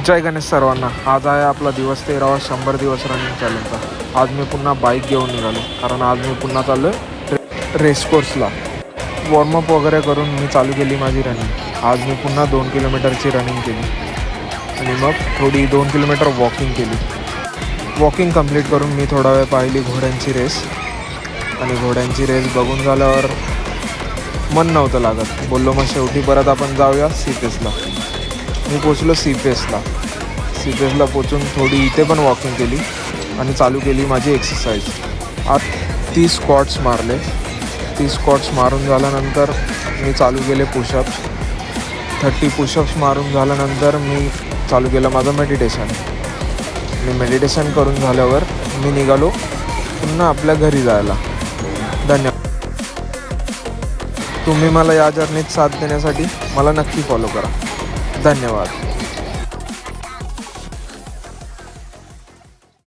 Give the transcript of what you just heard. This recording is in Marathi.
जय गणेश सर्वांना. आज आहे आपला दिवस 13वा 100 दिवस रनिंग चॅलेंजचा. आज मी पुन्हा बाईक घेऊन निघालो कारण आज मी पुन्हा चाललो आहे रेस कोर्सला. वॉर्मअप वगैरे करून मी चालू केली माझी रनिंग. आज मी पुन्हा 2 किलोमीटरची रनिंग केली आणि मग थोडी 2 किलोमीटर वॉकिंग केली. वॉकिंग कंप्लीट करून मी थोडा वेळ पाहिली घोड्यांची रेस आणि घोड्यांची रेस बघून झाल्यावर मन नव्हतं लागत. बोललो मग शेवटी परत आपण जाऊया सीपेसला. मी पोचलो सीपेसला पोचून थोडी इथे पण वॉकिंग केली आणि चालू केली माझी एक्सरसाइज. आज 30 स्क्वॉट्स मारले. 30 स्क्वॉट्स मारून झाल्यानंतर मी चालू केले पुशअप्स. 30 पुशअप्स मारून झाल्यानंतर मी चालू केलं माझं मेडिटेशन. मी मेडिटेशन करून झाल्यावर मी निघालो पुन्हा आपल्या घरी जायला. धन्यवाद. तुम्ही मला या जर्नीत साथ देण्यासाठी मला नक्की फॉलो करा. धन्यवाद.